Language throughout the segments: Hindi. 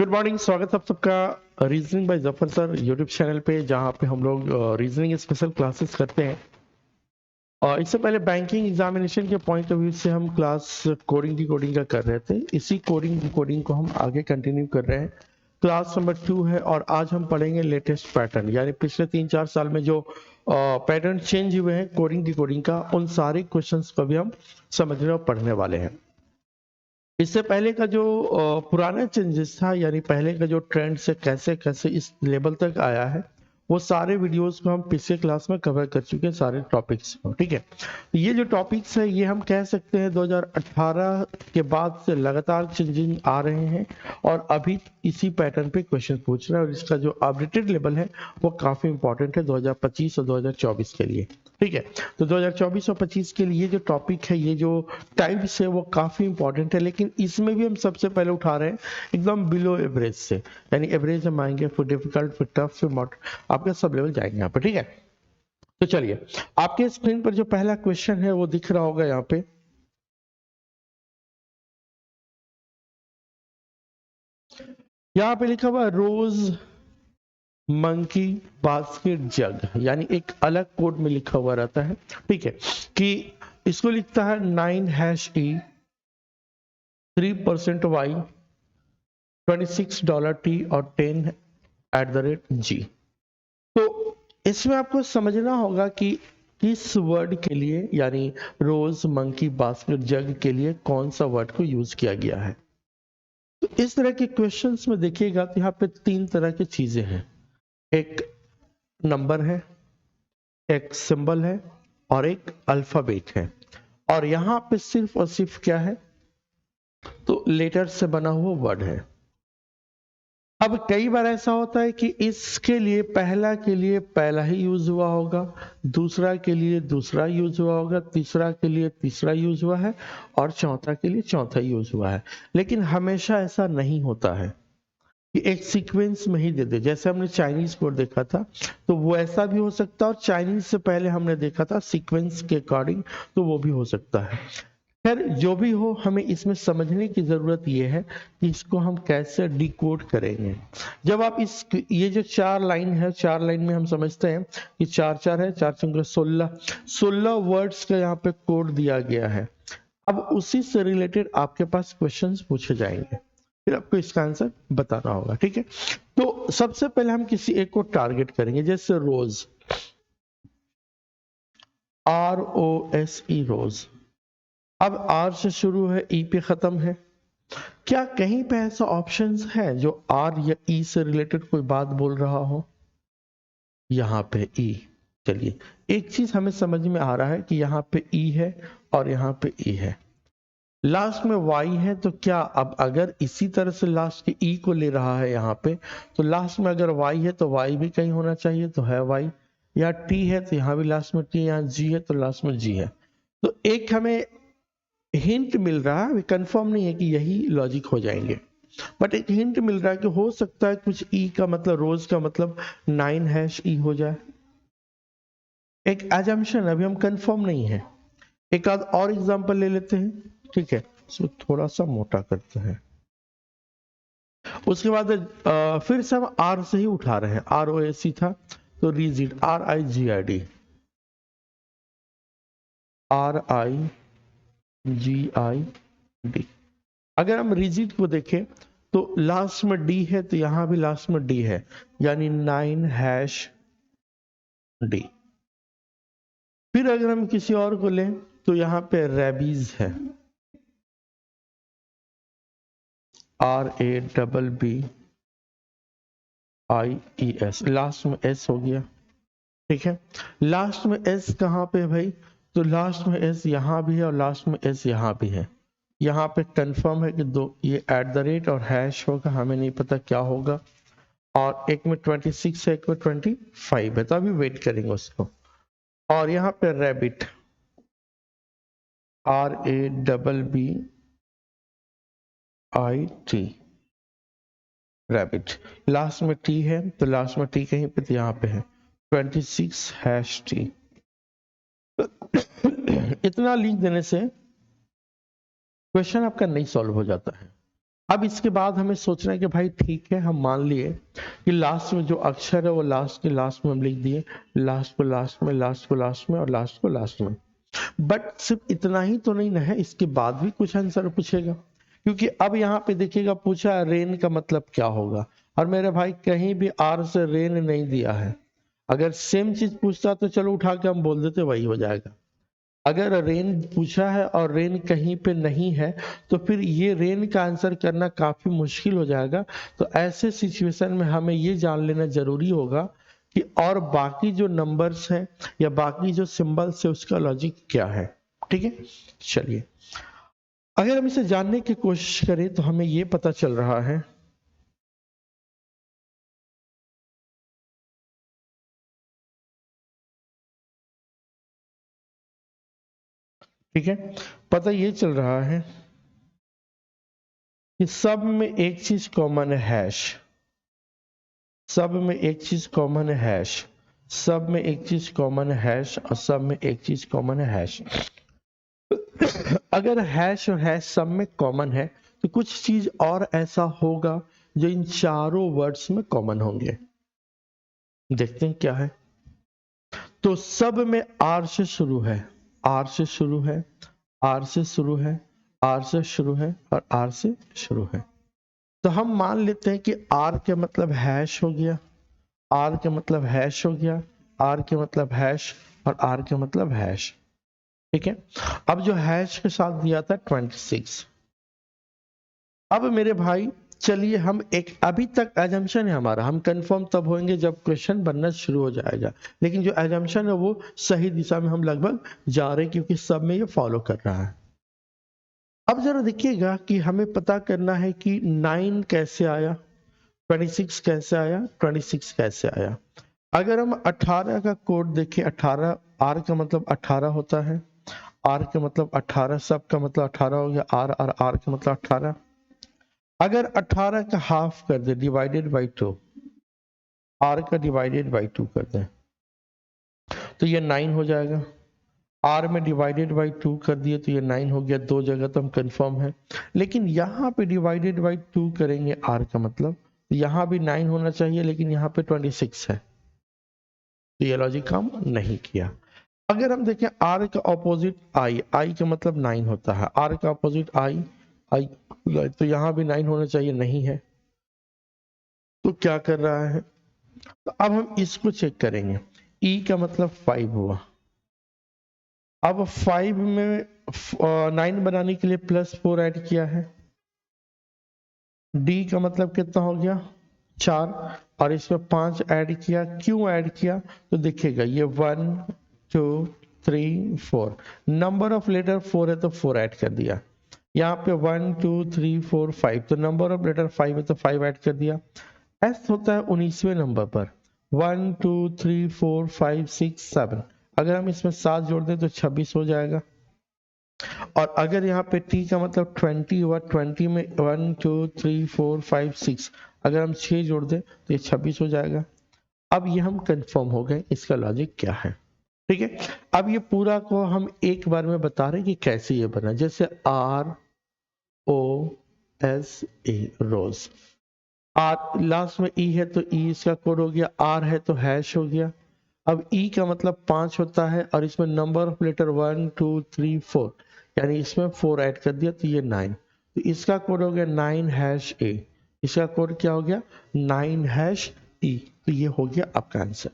गुड मॉर्निंग, स्वागत है आप सबका reasoning bye Zafar sir YouTube channel पे, जहां पे हम लोग रीजनिंग स्पेशल क्लासेस करते हैं। और इससे पहले बैंकिंग एग्जामिनेशन के पॉइंट ऑफ व्यू से हम क्लास कोडिंग डिकोडिंग का कर रहे थे। इसी कोडिंग डिकोडिंग को हम आगे कंटिन्यू कर रहे हैं। क्लास नंबर 2 है और आज हम पढ़ेंगे लेटेस्ट पैटर्न, यानी पिछले 3-4 साल में जो पैटर्न चेंज हुए हैं कोडिंग डिकोडिंग का, उन सारे क्वेश्चंस को भी हम समझने और पढ़ने वाले हैं। इससे पहले का जो पुराना चेंजेस था, यानी पहले का जो ट्रेंड से कैसे कैसे इस लेवल तक आया है, वो सारे वीडियोस को हम पिछले क्लास में कवर कर चुके हैं, सारे टॉपिक्स को। ठीक है, ये जो टॉपिक्स है ये हम कह सकते हैं 2018 के बाद से लगातार चेंजिंग आ रहे हैं और अभी इसी पैटर्न पे क्वेश्चन पूछ रहे हैं, और इसका जो अपडेटेड लेवल है वो काफी इंपॉर्टेंट है 2025 और 2024 के लिए। ठीक है, तो 2024 और 25 के लिए जो टॉपिक है, ये जो टाइप्स है वो काफी इंपॉर्टेंट है, लेकिन इसमें भी हम सबसे पहले उठा रहे हैं एकदम बिलो एवरेज से, यानी एवरेज हम आएंगे, फिर डिफिकल्ट, फिर टफ, फिर मॉड, आपके सब लेवल जाएंगे यहाँ पे। ठीक है, तो चलिए, आपके स्क्रीन पर जो पहला क्वेश्चन है वो दिख रहा होगा यहाँ पे। यहाँ पे लिखा हुआ रोज मंकी बास्केट जग, यानी एक अलग कोड में लिखा हुआ रहता है। ठीक है, कि इसको लिखता है 9#E 3% Y $26 और 10 G। तो इसमें आपको समझना होगा कि किस वर्ड के लिए, यानी रोज मंकी बास्केट जग के लिए कौन सा वर्ड को यूज किया गया है। तो इस तरह के क्वेश्चंस में देखिएगा तो यहाँ पे 3 तरह की चीजें हैं। एक नंबर है, एक सिंबल है और एक अल्फाबेट है। और यहाँ पे सिर्फ और सिर्फ क्या है, तो लेटर से बना हुआ वर्ड है। अब कई बार ऐसा होता है कि इसके लिए पहला के लिए पहला ही यूज हुआ होगा, दूसरा के लिए दूसरा यूज हुआ होगा, तीसरा के लिए तीसरा यूज हुआ है और चौथा के लिए चौथा यूज हुआ है। लेकिन हमेशा ऐसा नहीं होता है कि एक सीक्वेंस में ही दे दे। जैसे हमने चाइनीज कोड देखा था तो वो ऐसा भी हो सकता है, और चाइनीज से पहले हमने देखा था सीक्वेंस के अकॉर्डिंग, तो वो भी हो सकता है। खैर जो भी हो, हमें इसमें समझने की जरूरत यह है कि इसको हम कैसे डिकोड करेंगे। जब आप इस ये जो 4 लाइन है, 4 लाइन में हम समझते हैं कि 4 4 है, 4 16 वर्ड्स का यहाँ पे कोड दिया गया है। अब उसी से रिलेटेड आपके पास क्वेश्चंस पूछे जाएंगे, फिर आपको इसका आंसर बताना होगा। ठीक है, तो सबसे पहले हम किसी एक को टारगेट करेंगे, जैसे रोज, ROSE रोज। अब R से शुरू है, E पे खत्म है। क्या कहीं पे ऐसा ऑप्शंस है जो R या E से रिलेटेड कोई बात बोल रहा हो? यहाँ पे E। चलिए, एक चीज हमें समझ में आ रहा है कि यहाँ पे E है और यहाँ पे E है, लास्ट में Y है। तो क्या अब अगर इसी तरह से लास्ट के E को ले रहा है यहाँ पे, तो लास्ट में अगर Y है तो Y भी कहीं होना चाहिए, तो है Y। या T है तो यहाँ भी लास्ट में T, यहाँ G है तो लास्ट में G है। तो एक हमें हिंट मिल रहा है, कंफर्म नहीं है कि यही लॉजिक हो जाएंगे, बट एक हिंट मिल रहा है कि हो सकता है कुछ ई का मतलब, रोज का मतलब 9#E हो जाए। एक एजम्पशन, अभी हम कंफर्म नहीं है। एक आध और एग्जांपल ले लेते हैं। ठीक है, इसको थोड़ा सा मोटा करते हैं। उसके बाद फिर से हम आर से ही उठा रहे हैं, ROSE था तो रिजिड, RIGID, RIGID। अगर हम रिजिड को देखें तो लास्ट में डी है, तो यहां भी लास्ट में डी है, यानी 9#D। फिर अगर हम किसी और को लें तो यहां पे रेबीज है, RABBIES, लास्ट में एस हो गया। ठीक है, लास्ट में एस कहां पे है भाई, तो लास्ट में एस यहां भी है और लास्ट में एस यहां भी है। यहाँ पे कंफर्म है कि दो ये @ और हैश होगा, हमें नहीं पता क्या होगा। और एक में 26 है, एक में 25 है, तो अभी वेट करेंगे उसको। और यहाँ पे रैबिट, RABBIT, रैबिट, लास्ट में टी है तो लास्ट में टी कहीं पे, तो यहाँ पे है 26#T। इतना लिख देने से क्वेश्चन आपका नहीं सॉल्व हो जाता है। अब इसके बाद हमें सोचना है कि भाई ठीक है, हम मान लिए कि लास्ट में जो अक्षर है वो लास्ट के लास्ट में हम लिख दिए, लास्ट को लास्ट में, लास्ट को लास्ट में और लास्ट को लास्ट में। बट सिर्फ इतना ही तो नहीं ना है, इसके बाद भी कुछ आंसर पूछेगा, क्योंकि अब यहाँ पे देखिएगा पूछा रेन का मतलब क्या होगा, और मेरे भाई कहीं भी आर से रेन नहीं दिया है। अगर सेम चीज पूछता तो चलो उठा के हम बोल देते वही हो जाएगा। अगर रेन पूछा है और रेन कहीं पे नहीं है तो फिर ये रेन का आंसर करना काफी मुश्किल हो जाएगा। तो ऐसे सिचुएशन में हमें ये जान लेना जरूरी होगा कि और बाकी जो नंबर्स हैं या बाकी जो सिंबल्स है उसका लॉजिक क्या है। ठीक है, चलिए अगर हम इसे जानने की कोशिश करें तो हमें ये पता चल रहा है, ठीक है, पता ये चल रहा है कि सब में एक चीज कॉमन है, हैश। सब में एक चीज कॉमन है, हैश। सब में एक चीज कॉमन है, हैश, और सब में एक चीज कॉमन है, हैश। अगर हैश और हैश सब में कॉमन है तो कुछ चीज और ऐसा होगा जो इन चारों वर्ड्स में कॉमन होंगे। देखते हैं क्या है। तो सब में आर से शुरू है, आर से शुरू है, आर से शुरू है, आर से शुरू है और आर से शुरू है। तो हम मान लेते हैं कि आर के मतलब हैश हो गया, आर के मतलब हैश हो गया, आर के मतलब हैश और आर के मतलब हैश। ठीक है, अब जो हैश के साथ दिया था 26। अब मेरे भाई चलिए हम एक, अभी तक एजम्पशन है हमारा, हम कंफर्म तब होंगे जब क्वेश्चन बनना शुरू हो जाएगा, लेकिन जो एजम्पशन है वो सही दिशा में हम लगभग जा रहे हैं क्योंकि सब में ये फॉलो कर रहा है। अब जरा देखिएगा कि हमें पता करना है कि 9 कैसे आया, 26 कैसे आया, 26 कैसे आया। अगर हम 18 का कोड देखें, 18 आर का मतलब 18 होता है, आर का मतलब 18, सब का मतलब 18 हो गया, आर और आर का मतलब 18। अगर 18 का हाफ कर दे, डिवाइडेड बाई 2, आर का डिवाइडेड बाई 2 कर दे तो ये 9 हो जाएगा। आर में डिवाइडेड बाई 2 कर दिए तो ये 9 हो गया। दो जगह तो हम कंफर्म है, लेकिन यहाँ पे डिवाइडेड बाई 2 करेंगे आर का मतलब, यहाँ भी 9 होना चाहिए लेकिन यहाँ पे 26 है, तो ये लॉजिक काम नहीं किया। अगर हम देखें आर का ऑपोजिट आई, आई का मतलब 9 होता है, आर का ऑपोजिट आई, आई, तो यहाँ भी 9 होना चाहिए, नहीं है, तो क्या कर रहा है। तो अब हम इसको चेक करेंगे, ई का मतलब 5 हुआ। अब 5 में 9 बनाने के लिए +4 ऐड किया है, डी का मतलब कितना हो गया 4, और इसमें 5 ऐड किया। क्यों ऐड किया, तो देखिएगा ये 1 2 3 4, नंबर ऑफ लेटर 4 है तो 4 ऐड कर दिया। यहाँ पे 1 2 3 4 5, तो नंबर ऑफ लेटर 5 है तो 5 ऐड कर दिया। एस होता है 19वें नंबर पर, 1 2 3 4 5 6 7, अगर हम इसमें 7 जोड़ दें तो 26 हो जाएगा। और अगर यहाँ पे टी का मतलब 20 हुआ, 20 में 1 2 3 4 5 6, अगर हम 6 जोड़ दें तो ये 26 हो जाएगा। अब ये हम कंफर्म हो गए इसका लॉजिक क्या है। ठीक है, अब ये पूरा को हम एक बार में बता रहे हैं कि कैसे ये बना, जैसे R O S E, rose. R last में ई है तो ई इसका कोड हो गया, आर है तो हैश हो गया। अब ई का मतलब 5 होता है और इसमें नंबर ऑफ लेटर 1 2 3 4, यानी इसमें 4 ऐड कर दिया तो ये 9, तो इसका कोड हो गया 9 हैश ए, इसका कोड क्या हो गया 9 हैश ई, तो ये हो गया आपका आंसर।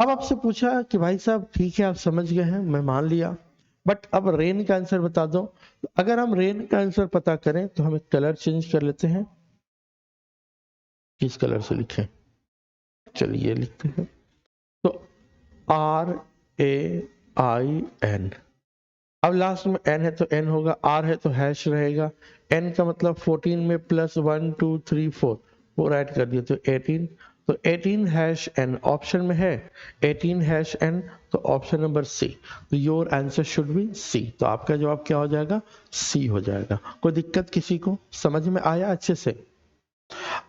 अब आपसे पूछा कि भाई साहब ठीक है आप समझ गए हैं, मैं मान लिया, बट अब रेन का आंसर बता दो। तो अगर हम रेन का आंसर पता करें तो हम कलर चेंज कर लेते हैं, किस कलर से लिखें, चलिए लिखते हैं, तो आर ए आई एन, अब लास्ट में एन है तो एन होगा, आर है तो हैश रहेगा, एन का मतलब 14 में +1 2 3 4, 4 ऐड कर दिया तो 18, तो 18 हैश एन ऑप्शन में है, 18 हैश एन, तो ऑप्शन नंबर सी, तो your answer should be C, तो आपका जवाब क्या हो जाएगा, सी हो जाएगा। कोई दिक्कत किसी को, समझ में आया अच्छे से।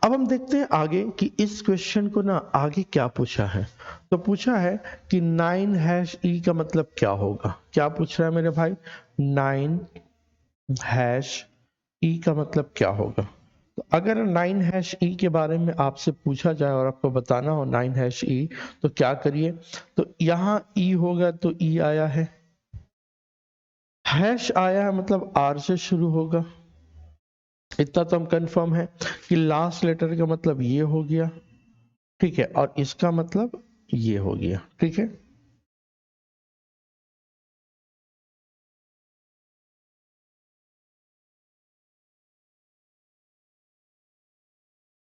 अब हम देखते हैं आगे कि इस क्वेश्चन को ना आगे क्या पूछा है। तो पूछा है कि 9 हैश ई का मतलब क्या होगा, क्या पूछ रहा है मेरे भाई, 9 हैश ई का मतलब क्या होगा। तो अगर 9 हैश ई के बारे में आपसे पूछा जाए और आपको बताना हो 9 हैश ई, तो क्या करिए, तो यहाँ ई होगा तो ई आया है, हैश आया है मतलब आर से शुरू होगा, इतना तो हम कंफर्म है कि लास्ट लेटर का मतलब ये हो गया, ठीक है, और इसका मतलब ये हो गया, ठीक है।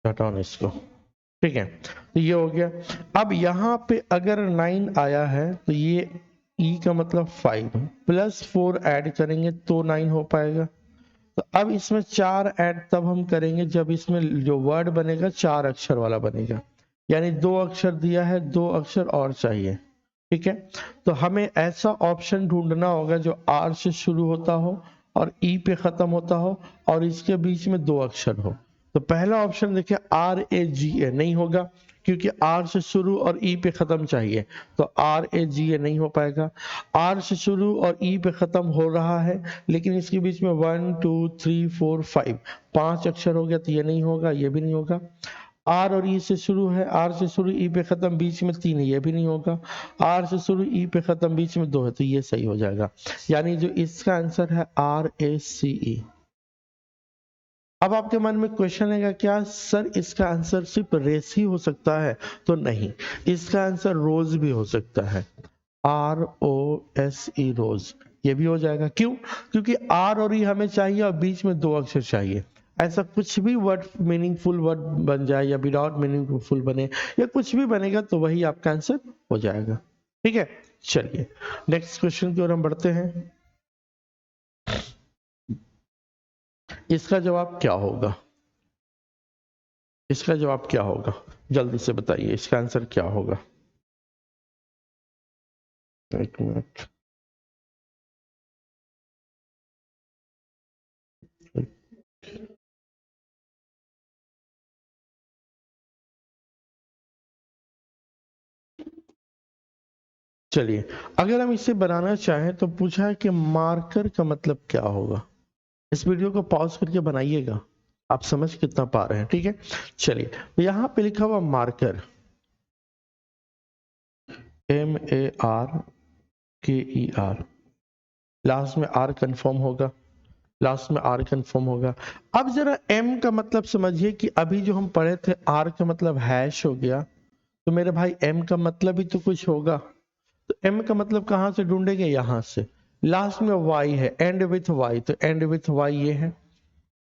हटाओ इसको, ठीक है, तो ये हो गया। अब यहाँ पे अगर 9 आया है तो ये ई का मतलब 5 प्लस 4 ऐड करेंगे तो 9 हो पाएगा। तो अब इसमें 4 ऐड तब हम करेंगे जब इसमें जो वर्ड बनेगा 4 अक्षर वाला बनेगा, यानी 2 अक्षर दिया है, 2 अक्षर और चाहिए, ठीक है। तो हमें ऐसा ऑप्शन ढूंढना होगा जो आर से शुरू होता हो और ई पे खत्म होता हो और इसके बीच में 2 अक्षर हो। तो पहला ऑप्शन देखिए RAGA नहीं होगा क्योंकि आर से शुरू और ई पे खत्म चाहिए, तो RAGA नहीं हो पाएगा। आर से शुरू और ई पे खत्म हो रहा है लेकिन इसके बीच में 1 2 3 4 5 5 अक्षर हो गया, तो ये नहीं होगा, ये भी नहीं होगा। आर और ई से शुरू है, आर से शुरू ई पे खत्म, बीच में 3 है, ये भी नहीं होगा। आर से शुरू ई पे खत्म, बीच में 2 है, तो ये सही हो जाएगा, यानी जो इसका आंसर है RACE। अब आपके मन में क्वेश्चन है क्या सर इसका आंसर सिर्फ रेस ही हो सकता है, तो नहीं, इसका आंसर रोज भी हो सकता है, ROSE रोज, ये भी हो जाएगा। क्यों? क्योंकि आर और ई हमें चाहिए और बीच में 2 अक्षर चाहिए। ऐसा कुछ भी वर्ड मीनिंगफुल वर्ड बन जाए या विदाउट मीनिंगफुल बने या कुछ भी बनेगा तो वही आपका आंसर हो जाएगा, ठीक है। चलिए नेक्स्ट क्वेश्चन की ओर हम बढ़ते हैं। इसका जवाब क्या होगा, इसका जवाब क्या होगा, जल्दी से बताइए इसका आंसर क्या होगा। एक मिनट, चलिए अगर हम इसे बनाना चाहें तो पूछा है कि मार्कर का मतलब क्या होगा। इस वीडियो को पॉज करके बनाइएगा, आप समझ कितना पा रहे हैं, ठीक है। चलिए तो यहाँ पे लिखा हुआ मार्कर, MARKER, लास्ट में आर कंफर्म होगा, लास्ट में आर कंफर्म होगा। अब जरा एम का मतलब समझिए कि अभी जो हम पढ़े थे आर का मतलब हैश हो गया, तो मेरे भाई एम का मतलब ही तो कुछ होगा, तो एम का मतलब कहां से ढूंढेंगे, यहां से। लास्ट में वाई है, एंड विथ वाई, तो एंड विथ वाई ये है।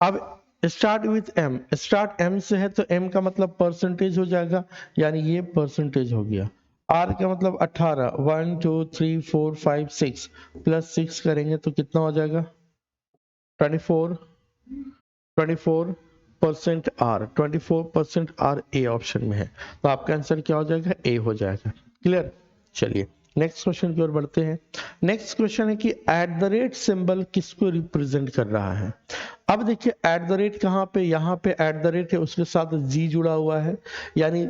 अब start with M, start M से है तो एम का मतलब परसेंटेज हो जाएगा, यानी ये परसेंटेज हो गया। आर का मतलब 18, 1 2 3 4 5 6 प्लस 6 करेंगे तो कितना हो जाएगा, 24, 24% आर, 24% आर ए ऑप्शन में है, तो आपका आंसर क्या हो जाएगा, ए हो जाएगा। क्लियर। चलिए नेक्स्ट क्वेश्चन की ओर बढ़ते हैं। नेक्स्ट क्वेश्चन है कि एट द रेट सिंबल किसको रिप्रेजेंट कर रहा है। अब देखिए एट द रेट कहाँ पे, यहाँ पे एट द रेट है, उसके साथ जी जुड़ा हुआ है, यानी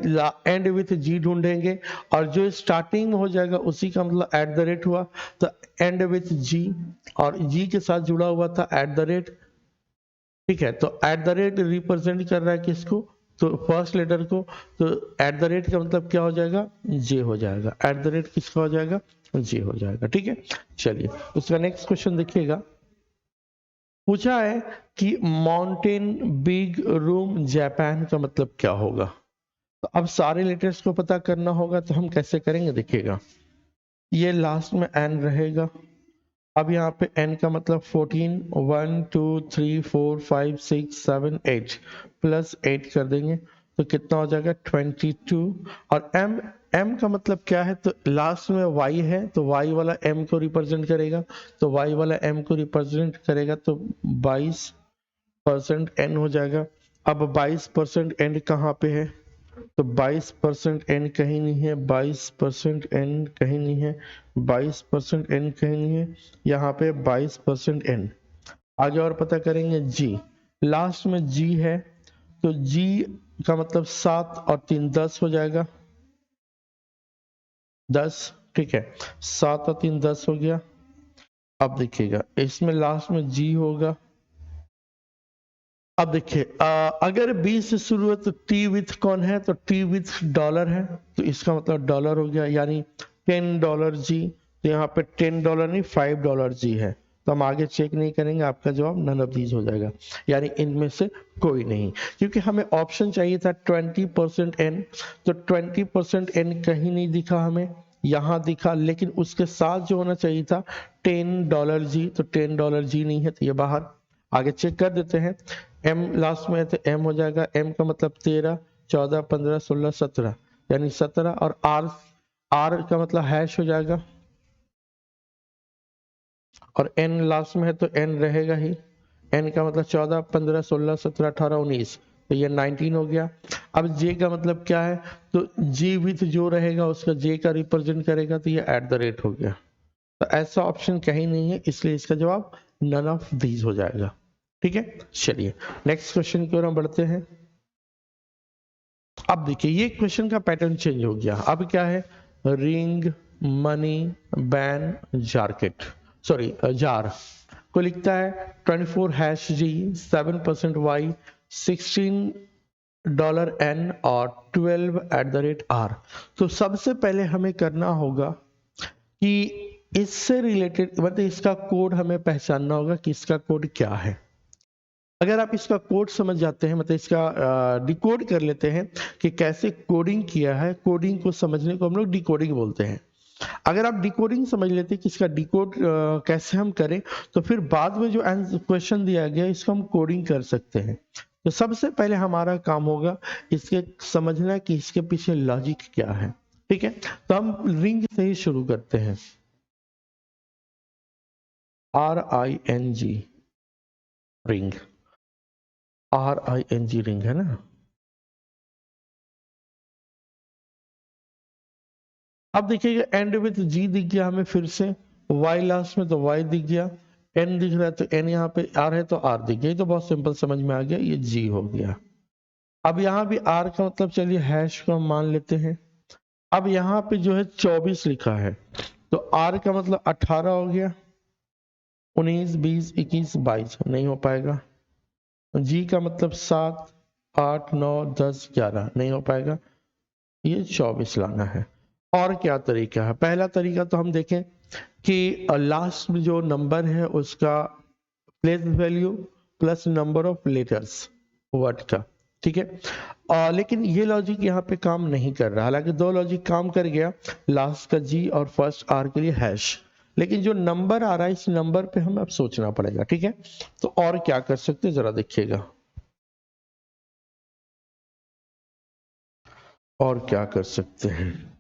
एंड विथ जी ढूंढेंगे और जो स्टार्टिंग में हो जाएगा उसी का मतलब एट द रेट हुआ, तो एंड विथ जी, और जी के साथ जुड़ा हुआ था एट द रेट, ठीक है। तो एट द रेट रिप्रेजेंट कर रहा है किसको, तो फर्स्ट लेटर को, तो एट द रेट का मतलब क्या हो जाएगा, जे हो जाएगा, एट द रेट किसका हो जाएगा, जे हो जाएगा, ठीक है। चलिए उसका नेक्स्ट क्वेश्चन देखिएगा। पूछा है कि माउंटेन बिग रूम जापान का मतलब क्या होगा। तो अब सारे लेटर्स को पता करना होगा, तो हम कैसे करेंगे देखिएगा। ये लास्ट में एन रहेगा, अब यहाँ पे n का मतलब 14, 1 2 3 4 5 6 7 8 प्लस 8 कर देंगे तो कितना हो जाएगा 22। और m का मतलब क्या है, तो लास्ट में y है तो y वाला m को रिप्रेजेंट करेगा, तो y वाला m को रिप्रेजेंट करेगा तो 22% n हो जाएगा। अब 22% n कहाँ पे है, तो 22% एन कहीं नहीं है, 22% एन कहीं नहीं है, 22% एन कहीं नहीं है, यहाँ पे 22% एन। आगे और पता करेंगे जी, लास्ट में जी है तो जी का मतलब 7 और 3 10 हो जाएगा, 10, ठीक है, 7 और 3 10 हो गया। अब देखिएगा इसमें लास्ट में जी होगा अब देखिए अगर 20 से शुरू है तो टी विथ कौन है, तो टी विथ डॉलर है, तो इसका मतलब डॉलर हो गया, यानी $10 जी। तो यहाँ पे $10 नहीं $5 जी है, तो हम आगे चेक नहीं करेंगे, आपका जवाब नन ऑफ दीज हो जाएगा, यानी इनमें से कोई नहीं, क्योंकि हमें ऑप्शन चाहिए था 20% एन, तो 20% एन कहीं नहीं दिखा हमें, यहाँ दिखा, लेकिन उसके साथ जो होना चाहिए था $10 जी, तो $10 जी नहीं है, तो ये बाहर। आगे चेक कर देते हैं, एम लास्ट में है तो एम हो जाएगा, एम का मतलब 13, 14, 15, 16, 17, यानी 17, और आर, आर का मतलब हैश हो जाएगा, और एन लास्ट में है तो एन रहेगा ही, एन का मतलब 14, 15, 16, 17, 18, 19, तो ये 19 हो गया। अब जे का मतलब क्या है, तो जे विथ जो रहेगा उसका जे का रिप्रेजेंट करेगा, तो ये एट द रेट हो गया, तो ऐसा ऑप्शन कहीं नहीं है, इसलिए इसका जवाब नन ऑफ दीज हो जाएगा। ठीक है, चलिए नेक्स्ट क्वेश्चन की ओर हम बढ़ते हैं। अब देखिए ये क्वेश्चन का पैटर्न चेंज हो गया, अब क्या है, रिंग, मनी, बैन, जारकेट, सॉरी जार को लिखता है 24 हैश जी, 7% वाई, $16 एन और 12 एट द रेट आर। तो सबसे पहले हमें करना होगा कि इससे रिलेटेड मतलब इसका कोड हमें पहचानना होगा कि इसका कोड क्या है। अगर आप इसका कोड समझ जाते हैं, मतलब इसका डिकोड कर लेते हैं कि कैसे कोडिंग किया है, कोडिंग को समझने को हम लोग डिकोडिंग बोलते हैं। अगर आप डिकोडिंग समझ लेते हैं कि इसका डिकोड कैसे हम करें, तो फिर बाद में जो क्वेश्चन दिया गया इसको हम कोडिंग कर सकते हैं। तो सबसे पहले हमारा काम होगा इसके समझना कि इसके पीछे लॉजिक क्या है। ठीक है, तो हम रिंग से ही शुरू करते हैं, RING, रिंग, RING रिंग है ना। अब देखिएगा एंड विथ जी दिख गया हमें, फिर से वाई लास्ट में तो वाई दिख गया, एन दिख रहा है तो एन, यहाँ पे आर है तो आर दिख गया, ये तो बहुत सिंपल समझ में आ गया, ये जी हो गया। अब यहाँ भी आर का मतलब चलिए हैश को हम मान लेते हैं। अब यहाँ पे जो है 24 लिखा है, तो आर का मतलब 18 हो गया, 19, 20, 21, 22 नहीं हो पाएगा। जी का मतलब 7, 8, 9, 10, 11 नहीं हो पाएगा, ये 24 लाना है। और क्या तरीका है, पहला तरीका तो हम देखें कि लास्ट में जो नंबर है उसका place value plus number of letters word का। ठीक है, लेकिन ये लॉजिक यहाँ पे काम नहीं कर रहा, हालांकि दो लॉजिक काम कर गया, लास्ट का जी और फर्स्ट आर के लिए हैश, लेकिन जो नंबर आ रहा है इस नंबर पे हमें अब सोचना पड़ेगा। ठीक है, तो और क्या कर सकते हैं जरा देखिएगा, और क्या कर सकते हैं।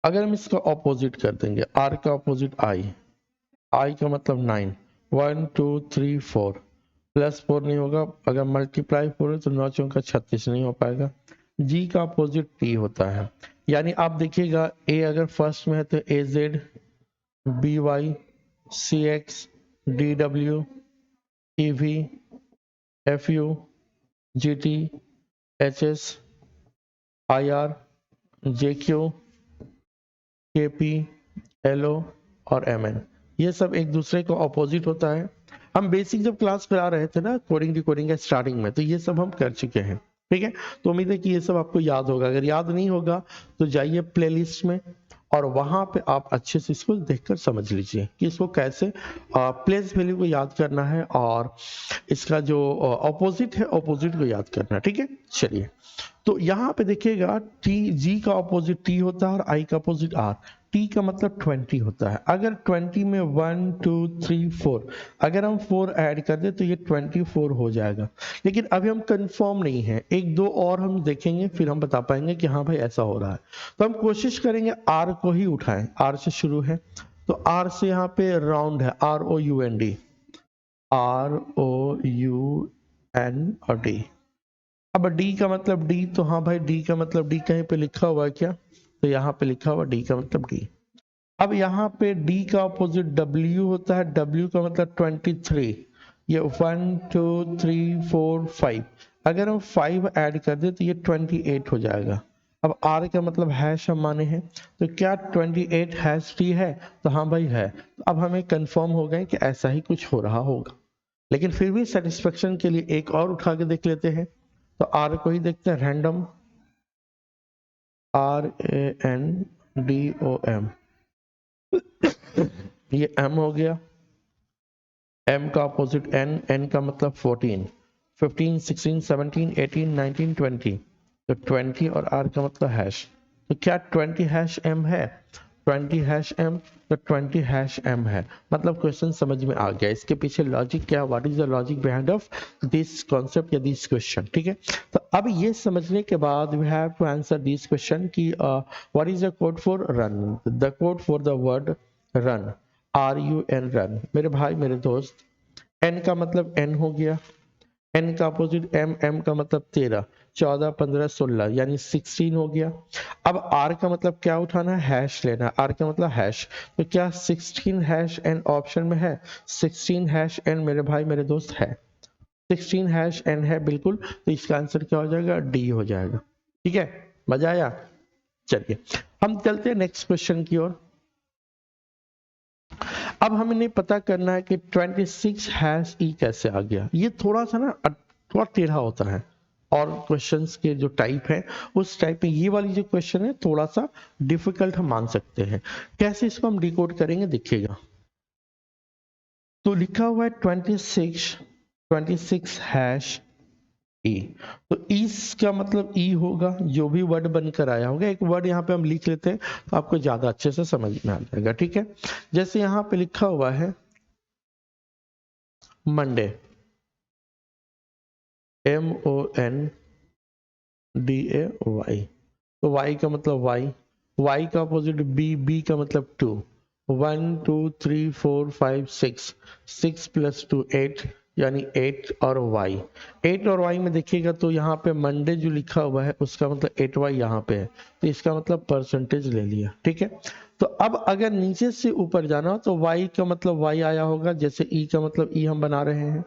अगर हम इसका ऑपोजिट कर देंगे, आर का ऑपोजिट आई, आई का मतलब 9, 1 2 3 4, +4 नहीं होगा, अगर मल्टीप्लाई 4 है तो 9 चौका 36 नहीं हो पाएगा। जी का अपोजिट टी होता है, यानी आप देखिएगा ए अगर फर्स्ट में है तो AZ, BY, CX, DW, EV, FU, GT, HS, IR, JQ, KP, LO और MN, ये सब एक दूसरे को अपोजिट होता है। हम बेसिक जब क्लास करा रहे थे ना कोडिंग डिकोडिंग का स्टार्टिंग में, तो ये सब हम कर चुके हैं। ठीक है, तो उम्मीद है कि ये सब आपको याद होगा, अगर याद नहीं होगा तो जाइए प्लेलिस्ट में और वहां पे आप अच्छे से इसको देखकर समझ लीजिए कि इसको कैसे प्लेस वैल्यू को याद करना है और इसका जो ऑपोजिट है ऑपोजिट को याद करना है। ठीक है, चलिए तो यहाँ पे देखिएगा टी, जी का ऑपोजिट टी होता है और आई का ऑपोजिट आर। टी का मतलब 20 होता है, अगर 20 में 1 2 3 4, अगर हम 4 ऐड कर दे तो ये 24 हो जाएगा, लेकिन अभी हम कंफर्म नहीं है, एक दो और हम देखेंगे फिर हम बता पाएंगे कि हाँ भाई ऐसा हो रहा है। तो हम कोशिश करेंगे आर को ही उठाएं, आर से शुरू है, तो आर से यहाँ पे राउंड है, ROUND, ROUN और डी। अब डी का मतलब डी, तो हाँ भाई डी का मतलब डी कहीं पे लिखा हुआ है क्या, तो यहाँ पे लिखा हुआ डी का मतलब डी। अब यहाँ पे डी का अपोजिट डब्ल्यू होता है, डब्ल्यू का मतलब 23, ये 1 2 3 4 5, अगर हम 5 ऐड कर दे तो ये 28 हो जाएगा। अब आर का मतलब हैश हम माने हैं, तो क्या 28 हैश टी है? तो हाँ भाई है। तो अब हमें कंफर्म हो गए कि ऐसा ही कुछ हो रहा होगा, लेकिन फिर भी सेटिस्फेक्शन के लिए एक और उठा के देख लेते हैं। तो आर को ही देखते हैं, रैंडम RANDOM, ये M हो गया, M का अपोजिट N, N का मतलब 14, 15 16 17 18 19 20, तो 20 और R का मतलब हैश, तो क्या 20 हैश M है? 20 हैश M, तो 20 हैश M है। मतलब क्वेश्चन समझ में आ गया, इसके पीछे लॉजिक क्या, what is the logic behind of this concept या दिस क्वेश्चन, ठीक है। तो अब ये समझने के बाद we have to answer this question कि what is the code for run, the code for the word run, RUN run. मेरे भाई मेरे दोस्त, N का मतलब N हो गया, N का अपोजिट M, M का मतलब 13, 14 15 16 यानी 16 हो गया। अब R का मतलब क्या उठाना है? हैश लेना। R का मतलब हैश, तो क्या 16 हैश N ऑप्शन में है? 16 हैश N मेरे भाई मेरे दोस्त है, 16 हैश N है बिल्कुल, तो इसका आंसर क्या हो जाएगा? D हो जाएगा। ठीक है, मजा आया? चलिए हम चलते हैं नेक्स्ट क्वेश्चन की ओर। अब हमें पता करना है कि 26 हैश ई कैसे आ गया। ये थोड़ा सा ना थोड़ा टेढ़ा होता है, और क्वेश्चंस के जो टाइप है उस टाइप में ये वाली जो क्वेश्चन है थोड़ा सा डिफिकल्ट हम मान सकते हैं। कैसे इसको हम डिकोड करेंगे देखिएगा। तो लिखा हुआ है 26 हैश ई, तो इस का मतलब ई होगा, जो भी वर्ड बनकर आया होगा। एक वर्ड यहाँ पे हम लिख लेते हैं तो आपको ज्यादा अच्छे से समझ में आ जाएगा, ठीक है। जैसे यहाँ पे लिखा हुआ है मंडे, MONDAY, तो y का मतलब y, y का अपोजिट b, b का मतलब 2, 1 2 3 4 5 6, 6 + 2 8 यानी 8 और y, 8 और y में देखिएगा तो यहाँ पे मंडे जो लिखा हुआ है उसका मतलब 8y यहाँ पे है, तो इसका मतलब परसेंटेज ले लिया, ठीक है। तो अब अगर नीचे से ऊपर जाना हो तो y का मतलब y आया होगा, जैसे e का मतलब e हम बना रहे हैं।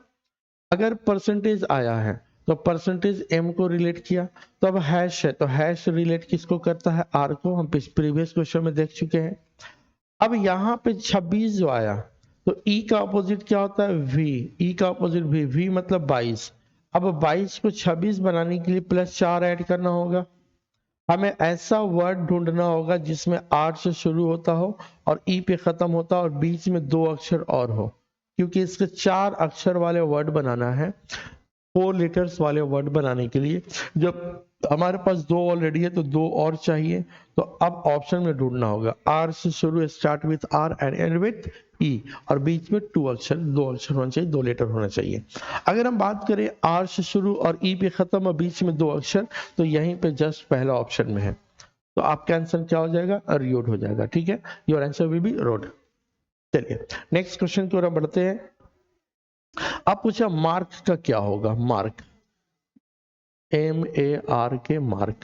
अगर परसेंटेज आया है तो परसेंटेज m को रिलेट किया, तो अब हैश है तो हैश रिलेट किसको करता है? r को, हम प्रीवियस क्वेश्चन में देख चुके हैं। अब यहाँ पे 26 जो आया तो e का अपोजिट क्या होता है? v, e का अपोजिट v, v मतलब 22। अब 22 को 26 बनाने के लिए +4 ऐड करना होगा। हमें ऐसा वर्ड ढूंढना होगा जिसमें R से शुरू होता हो और E पे खत्म होता हो और बीच में 2 अक्षर और हो, क्योंकि इसके 4 अक्षर वाले वर्ड बनाना है। 4 लेटर्स वाले वर्ड बनाने के लिए जब हमारे पास 2 ऑलरेडी है तो 2 और चाहिए। तो अब ऑप्शन में ढूंढना होगा, R से शुरू, start with R and and with E, और बीच में 2 अक्षर, 2 अक्षर होना चाहिए, 2 लेटर होना चाहिए। अगर हम बात करें R से शुरू और E पे खत्म और बीच में 2 अक्षर, तो यहीं पे जस्ट पहला ऑप्शन में है, तो आपका आंसर क्या हो जाएगा? रोड हो जाएगा, ठीक है। Your answer will B road. चलिए नेक्स्ट क्वेश्चन की ओर बढ़ते हैं। अब पूछा मार्क का क्या होगा? Mark, MARK, mark.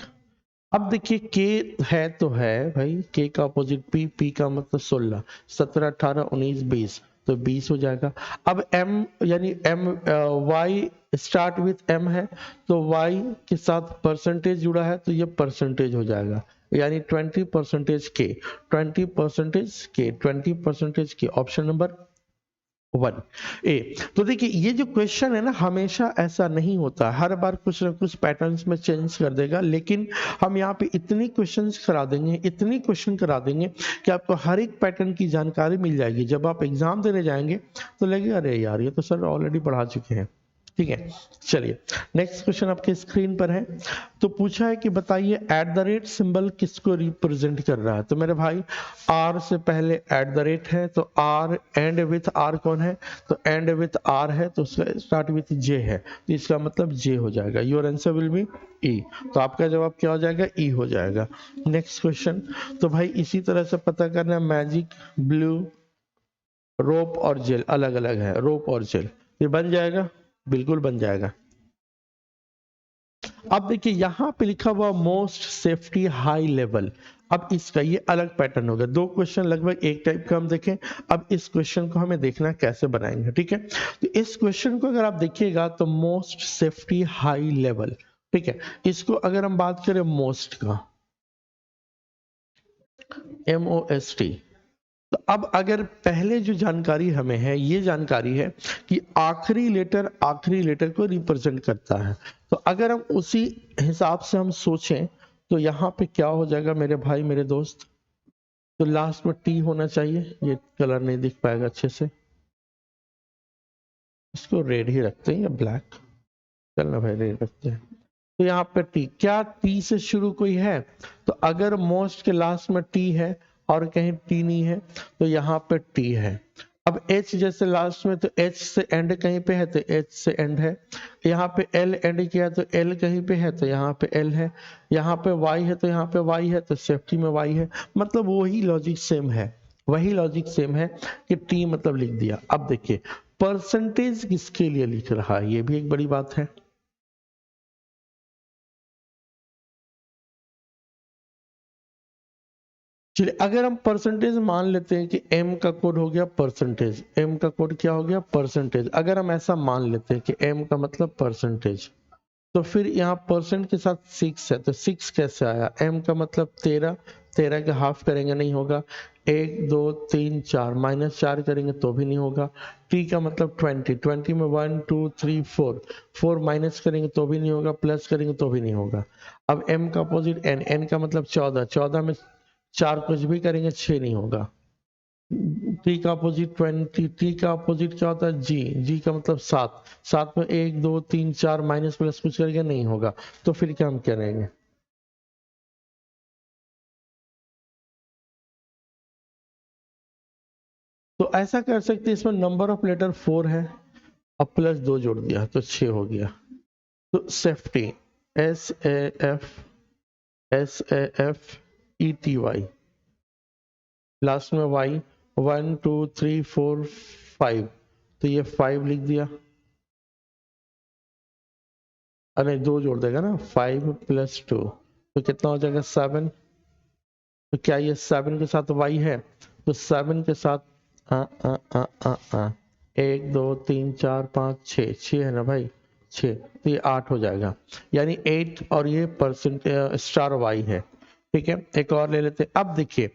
अब देखिए के है तो है भाई, के का अपोजिट पी, पी का मतलब 16, 17 18 19 20, तो 20 हो जाएगा। अब एम यानी M, Y start with M है, तो वाई के साथ परसेंटेज जुड़ा है तो ये परसेंटेज हो जाएगा, यानी 20% के, 20% के, ऑप्शन नंबर 1 ए। तो देखिए ये जो क्वेश्चन है ना, हमेशा ऐसा नहीं होता, हर बार कुछ ना कुछ पैटर्न्स में चेंज कर देगा, लेकिन हम यहाँ पे इतनी क्वेश्चंस करा देंगे, इतनी क्वेश्चन करा देंगे कि आपको हर एक पैटर्न की जानकारी मिल जाएगी। जब आप एग्जाम देने जाएंगे तो लगेगा अरे यार ये तो सर ऑलरेडी पढ़ा चुके हैं, ठीक है। चलिए नेक्स्ट क्वेश्चन आपके स्क्रीन पर है। तो पूछा है कि बताइए @ सिंबल किसको रिप्रेजेंट कर रहा है? तो मेरे भाई आर से पहले @ है, तो आर एंड विथ आर कौन है? तो एंड विथ आर है, तो उसका स्टार्ट विथ जे है, तो इसका मतलब जे हो जाएगा। Your answer will be E, तो आपका जवाब क्या हो जाएगा? ई हो जाएगा। नेक्स्ट क्वेश्चन, तो भाई इसी तरह से पता करना, मैजिक, ब्लू, रोप और जेल अलग अलग है, रोप और जेल, ये बन जाएगा, बिल्कुल बन जाएगा। अब देखिए यहां पे लिखा हुआ मोस्ट सेफ्टी हाई लेवल, अब इसका ये अलग पैटर्न होगा। 2 क्वेश्चन लगभग एक टाइप का हम देखें, अब इस क्वेश्चन को हमें देखना कैसे बनाएंगे, ठीक है। तो इस क्वेश्चन को अगर आप देखिएगा तो मोस्ट सेफ्टी हाई लेवल, ठीक है, इसको अगर हम बात करें मोस्ट का, MOST। तो अब अगर पहले जो जानकारी हमें है, ये जानकारी है कि आखिरी लेटर को रिप्रेजेंट करता है। तो अगर हम उसी हिसाब से हम सोचें तो यहाँ पे क्या हो जाएगा मेरे भाई मेरे दोस्त, तो लास्ट में टी होना चाहिए। ये कलर नहीं दिख पाएगा अच्छे से, इसको रेड ही रखते हैं या ब्लैक, चलना भाई रेड रखते हैं। तो यहाँ पे टी, क्या टी से शुरू कोई है? तो अगर मोस्ट के लास्ट में टी है और कहीं टी नहीं है तो यहाँ पे टी है। अब एच जैसे लास्ट में, तो एच से एंड कहीं पे है तो एच से एंड है। यहाँ पे एल एंड किया तो एल कहीं पे है तो यहाँ पे एल है। यहाँ पे वाई है तो यहाँ पे वाई है, तो सेफ्टी में वाई है। मतलब वही लॉजिक सेम है, वही लॉजिक सेम है कि टी मतलब लिख दिया। अब देखिए परसेंटेज किसके लिए लिख रहा है, ये भी एक बड़ी बात है। चलिए अगर हम परसेंटेज मान लेते हैं कि m का कोड हो गया परसेंटेज, m का कोड क्या हो गया परसेंटेज। अगर हम ऐसा मान लेते हैं कि m का मतलब परसेंटेज, तो फिर यहाँ परसेंट के साथ 6 है, तो 6 कैसे आया? m का मतलब 13, 13 के हाफ करेंगे नहीं होगा, 1 2 3 4 -4 करेंगे तो भी नहीं होगा। t का मतलब 20, 20 में 1 2 3 4, 4 माइनस करेंगे तो भी नहीं होगा, प्लस करेंगे तो भी नहीं होगा। अब m का अपोजिट n, n का मतलब 14, 14 में 4 कुछ भी करेंगे 6 नहीं होगा। टी का अपोजिट 20, टी का अपोजिट क्या होता है जी, जी का मतलब 7, 7 में 1 2 3 4 माइनस प्लस कुछ करेंगे नहीं होगा। तो फिर क्या हम करेंगे? तो ऐसा कर सकते हैं, इसमें नंबर ऑफ लेटर 4 है, अब प्लस 2 जोड़ दिया तो 6 हो गया। तो सेफ्टी, SAFETY, लास्ट में वाई, 1 2 3 4 5, तो ये 5 लिख दिया। अरे 2 जोड़ देगा ना, 5 + 2 तो कितना हो जाएगा 7। तो क्या ये 7 के साथ y है? तो 7 के साथ आ, आ, आ, आ, आ, 1 2 3 4 5 6, 6 है ना भाई, 6, तो ये 8 हो जाएगा। यानी 8 और ये परसेंट स्टार y है। ठीक है, एक और ले लेते हैं। अब देखिए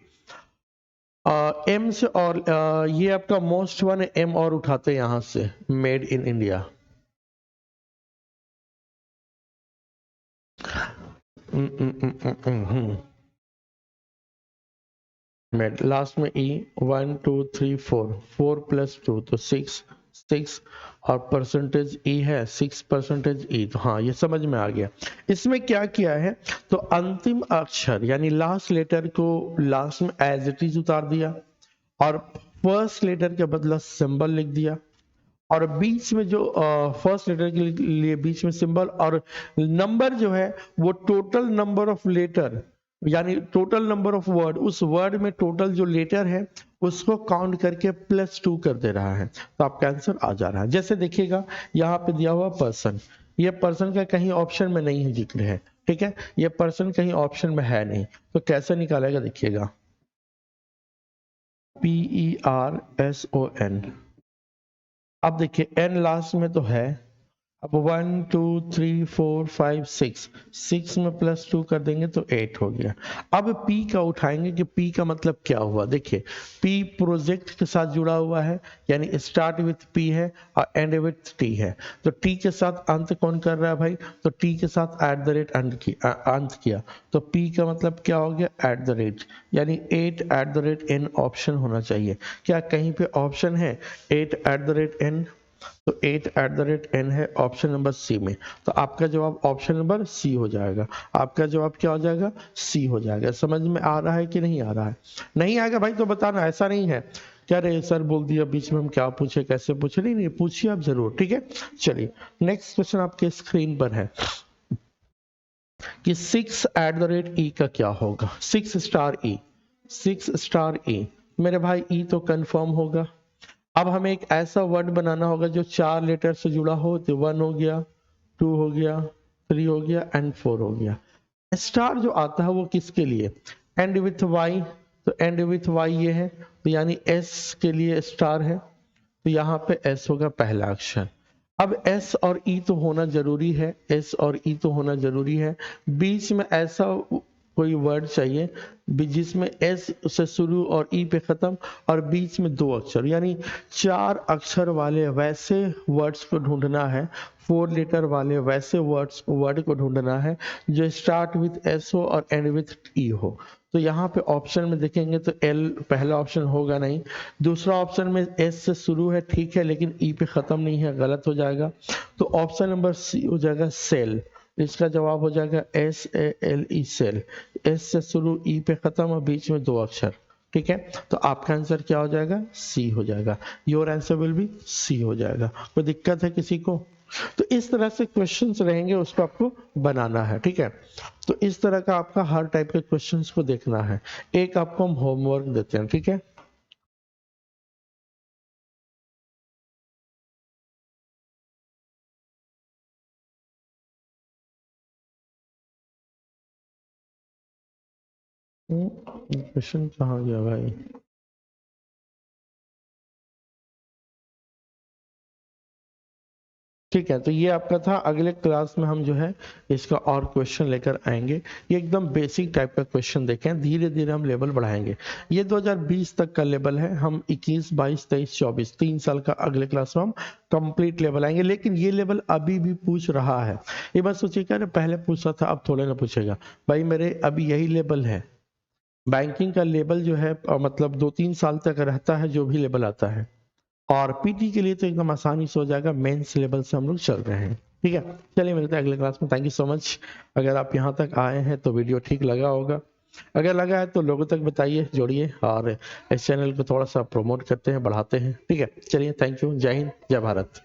एम से, और ये आपका मोस्ट वन है, एम और उठाते हैं यहां से, made in India. Made last में ई, 1 2 3 4, 4 + 2 तो 6, 6 और परसेंटेज ई है 6% ई। तो हाँ ये समझ में आ गया। इसमें क्या किया है, तो अंतिम अक्षर यानी लास्ट लेटर को लास्ट में एज इट इज उतार दिया, और फर्स्ट लेटर के बदला सिंबल लिख दिया, और बीच में जो फर्स्ट लेटर के लिए बीच में सिंबल, और नंबर जो है वो टोटल नंबर ऑफ लेटर यानी टोटल नंबर ऑफ वर्ड, उस वर्ड में टोटल जो लेटर है उसको काउंट करके +2 कर दे रहा है। तो आपका आंसर आ जा रहा है। जैसे देखिएगा यहाँ पे दिया हुआ पर्सन, ये पर्सन का कहीं ऑप्शन में नहीं है जिक्र है, ठीक है, ये पर्सन कहीं ऑप्शन में है नहीं, तो कैसे निकालेगा देखिएगा, PERSON। अब देखिए n लास्ट में तो है, अब 1 2 3 4 5 6, 6 में +2 कर देंगे तो 8 हो गया। अब p का उठाएंगे कि p का मतलब क्या हुआ। देखिए p प्रोजेक्ट के साथ जुड़ा हुआ है, यानी स्टार्ट विथ p है और एंड विथ t है। तो t के साथ अंत कौन कर रहा है भाई, तो t के साथ अंत किया, तो p का मतलब क्या हो गया यानी 8 ऑप्शन होना चाहिए। क्या कहीं पे ऑप्शन है 8 तो 8 है ऑप्शन नंबर सी में। तो आपका जवाब ऑप्शन नंबर सी हो जाएगा। आपका जवाब क्या हो जाएगा, सी हो जाएगा। समझ में आ रहा है कि नहीं आ रहा है? नहीं आएगा भाई तो बताना, ऐसा नहीं है क्या रे सर बोल दिया बीच में, हम क्या पूछे कैसे पूछे, नहीं नहीं पूछिए आप जरूर, ठीक है। चलिए नेक्स्ट क्वेश्चन आपके स्क्रीन पर है कि 6 का क्या होगा, 6 मेरे भाई ई तो कंफर्म होगा। अब हमें एक ऐसा वर्ड बनाना होगा जो 4 लेटर से जुड़ा हो, तो 1 हो गया, 2 हो गया, 3 हो गया एंड 4 हो गया। स्टार जो आता है वो किसके लिए, एंड विथ वाई, तो एंड विथ वाई ये है, तो यानी एस के लिए स्टार है, तो यहाँ पे एस होगा पहला अक्षर। अब एस और ई तो होना जरूरी है, एस और ई तो होना जरूरी है। बीच में ऐसा कोई वर्ड चाहिए जिसमें एस से शुरू और ई पे खत्म और बीच में 2 अक्षर, यानी 4 अक्षर वाले वैसे वर्ड्स को ढूंढना है, 4 लेटर वाले वैसे वर्ड को ढूंढना है जो स्टार्ट विथ एस हो और एंड विथ ई हो। तो यहाँ पे ऑप्शन में देखेंगे तो एल पहला ऑप्शन होगा नहीं, दूसरा ऑप्शन में एस से शुरू है ठीक है लेकिन ई पे खत्म नहीं है, गलत हो जाएगा। तो ऑप्शन नंबर सी हो जाएगा सेल, इसका जवाब हो जाएगा SALE सेल, एस से शुरू ई पे खत्म और बीच में 2 अक्षर, ठीक है। तो आपका आंसर क्या हो जाएगा? सी हो जाएगा। Your answer will be C हो जाएगा। कोई दिक्कत है किसी को? तो इस तरह से क्वेश्चंस रहेंगे, उसको आपको बनाना है, ठीक है। तो इस तरह का आपका हर टाइप के क्वेश्चंस को देखना है। एक आपको हम होमवर्क देते हैं, ठीक है। क्वेश्चन कहाँ गया भाई? ठीक है, तो ये आपका था। अगले क्लास में हम जो है इसका और क्वेश्चन लेकर आएंगे। ये एकदम बेसिक टाइप का क्वेश्चन देखें, धीरे धीरे हम लेवल बढ़ाएंगे। ये 2020 तक का लेवल है, हम 21, 22, 23, 24 3 साल का अगले क्लास में हम कंप्लीट लेवल आएंगे। लेकिन ये लेवल अभी भी पूछ रहा है। ये बात सोचिए क्या पहले पूछा था अब थोड़े ना पूछेगा भाई, मेरे अभी यही लेवल है। बैंकिंग का लेवल जो है मतलब 2-3 साल तक रहता है जो भी लेवल आता है। और पीटी के लिए तो एकदम आसानी से हो जाएगा, मेंस लेवल से हम लोग चल रहे हैं, ठीक है। चलिए मिलते हैं अगले क्लास में। Thank you so much. अगर आप यहाँ तक आए हैं तो वीडियो ठीक लगा होगा, अगर लगा है तो लोगों तक बताइए, जोड़िए और इस चैनल को थोड़ा सा प्रमोट करते हैं, बढ़ाते हैं, ठीक है। चलिए, थैंक यू। जय हिंद, जय भारत।